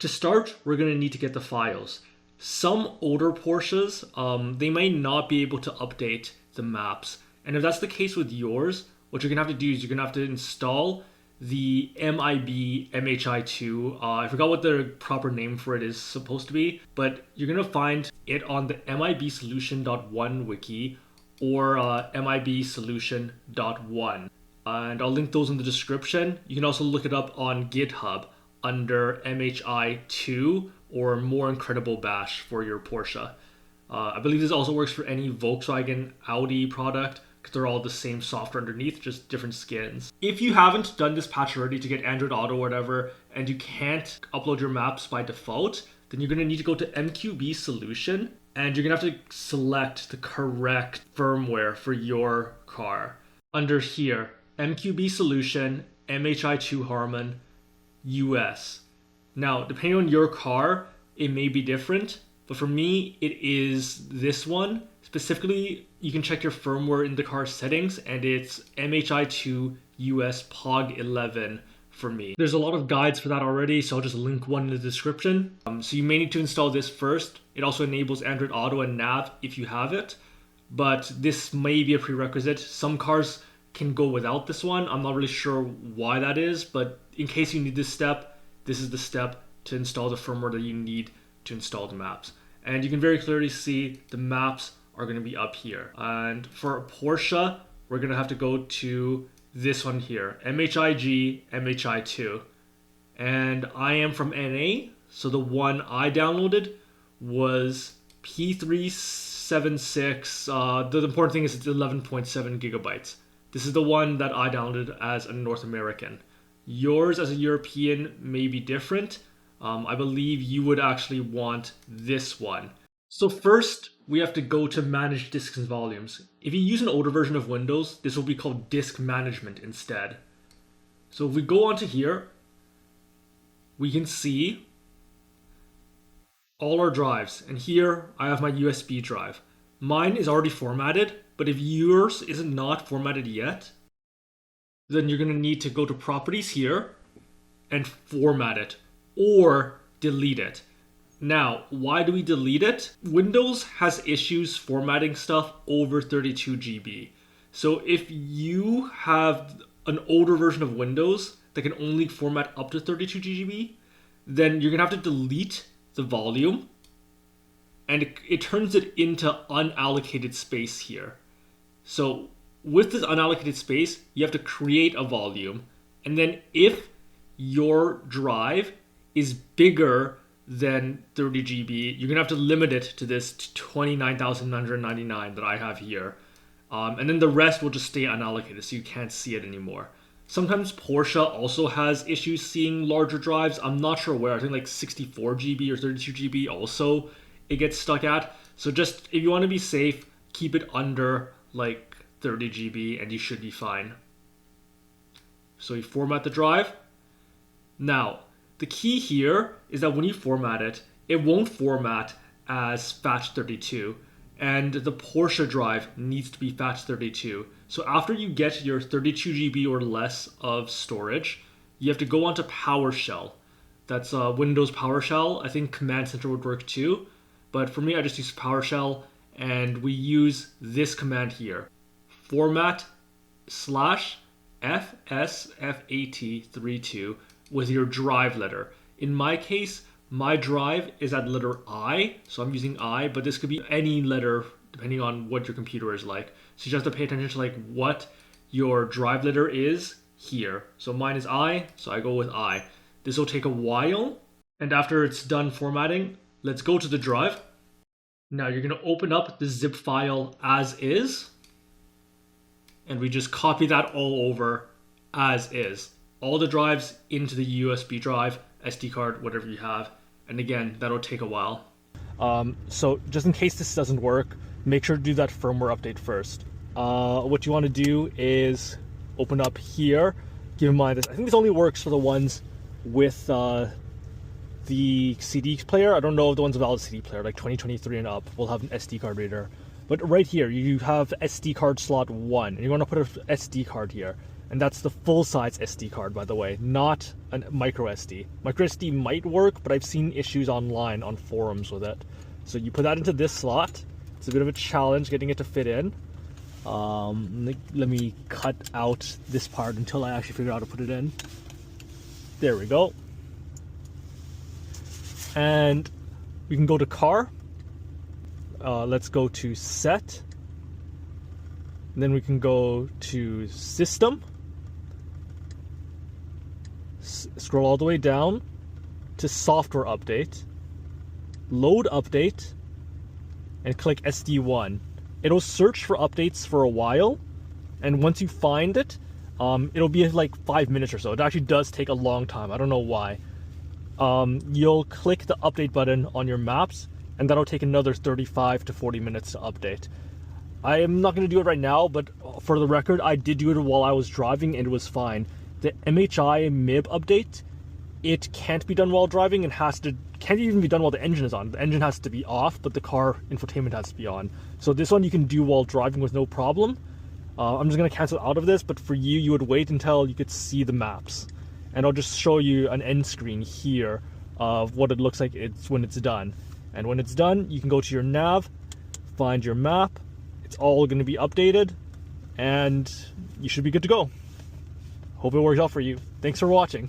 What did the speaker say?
To start, we're going to need to get the files. Some older Porsches, they might not be able to update the maps. And if that's the case with yours, what you're going to have to do is you're going to have to install the MIB MHI2. I forgot what the proper name for it is supposed to be, but you're going to find it on the mibsolution.1 wiki or mibsolution.1. And I'll link those in the description. You can also look it up on GitHub under MHI2 or More Incredible Bash for your Porsche. I believe this also works for any Volkswagen, Audi product because they're all the same software underneath, just different skins. If you haven't done this patch already to get Android Auto or whatever, and you can't upload your maps by default, then you're going to need to go to MQB Solution and you're going to have to select the correct firmware for your car. Under here, MQB Solution, MHI2 Harman, US. Now, depending on your car, it may be different, but for me, it is this one. Specifically, you can check your firmware in the car settings, and it's MHI2 US POG 11 for me. There's a lot of guides for that already, so I'll just link one in the description. So you may need to install this first. It also enables Android Auto and Nav if you have it, but this may be a prerequisite. Some cars can go without this one. I'm not really sure why that is, but in case you need this step, this is the step to install the firmware that you need to install the maps. And you can very clearly see the maps are going to be up here. And for a Porsche, we're going to have to go to this one here, MHIG, MHI2. And I am from NA, so the one I downloaded was P376. The important thing is it's 11.7 gigabytes. This is the one that I downloaded as a North American. Yours as a European may be different. I believe you would actually want this one. So first, we have to go to Manage Disks and Volumes. If you use an older version of Windows, this will be called Disk Management instead. So if we go onto here, we can see all our drives. And here, I have my USB drive. Mine is already formatted, but if yours is not formatted yet, then you're going to need to go to Properties here and format it or delete it. Now, why do we delete it? Windows has issues formatting stuff over 32 GB. So if you have an older version of Windows that can only format up to 32 GB, then you're going to have to delete the volume, and it turns it into unallocated space here. So with this unallocated space, you have to create a volume. And then if your drive is bigger than 30 GB, you're going to have to limit it to this 29,999 that I have here. And then the rest will just stay unallocated, so you can't see it anymore. Sometimes Porsche also has issues seeing larger drives. I'm not sure where. I think like 64 GB or 32 GB also it gets stuck at. So just, if you want to be safe, keep it under like 30 GB and you should be fine. So you format the drive. Now, the key here is that when you format it, it won't format as FAT32, and the Porsche drive needs to be FAT32. So after you get your 32 GB or less of storage, you have to go onto PowerShell. That's Windows PowerShell. I think Command Center would work too, but for me, I just use PowerShell, and we use this command here, format /FSFAT32 with your drive letter. In my case, my drive is at letter I, so I'm using I, but this could be any letter depending on what your computer is like. So you just have to pay attention to like what your drive letter is here. So mine is I, so I go with I. This will take a while, and after it's done formatting, let's go to the drive. Now you're going to open up the zip file as is, and we just copy that all over as is. All the drives into the USB drive, SD card, whatever you have. And again, that'll take a while. So just in case this doesn't work, make sure to do that firmware update first. What you want to do is open up here. Keep in mind this. I think this only works for the ones with the CD player. I don't know if the ones without a CD player, like 2023 and up, will have an SD card reader. But right here, you have SD card slot 1, and you want to put an SD card here. And that's the full-size SD card, by the way, not a micro SD. Micro SD might work, but I've seen issues online on forums with it. So you put that into this slot. It's a bit of a challenge getting it to fit in. Let me cut out this part until I actually figure out how to put it in. There we go. And we can go to car. Let's go to set. And then we can go to system. Scroll all the way down to software update. Load update. And click SD1. It'll search for updates for a while. And once you find it, it'll be like 5 minutes or so. It actually does take a long time. I don't know why. You'll click the update button on your maps, and that'll take another 35 to 40 minutes to update. I am not going to do it right now, but for the record, I did do it while I was driving, and it was fine. The MHI MIB update, it can't be done while driving, and can't even be done while the engine is on. The engine has to be off, but the car infotainment has to be on. So this one you can do while driving with no problem. I'm just going to cancel out of this, but for you, you would wait until you could see the maps. And I'll just show you an end screen here of what it looks like when it's done. And when it's done, you can go to your nav, find your map. It's all going to be updated, and you should be good to go. Hope it works out for you. Thanks for watching.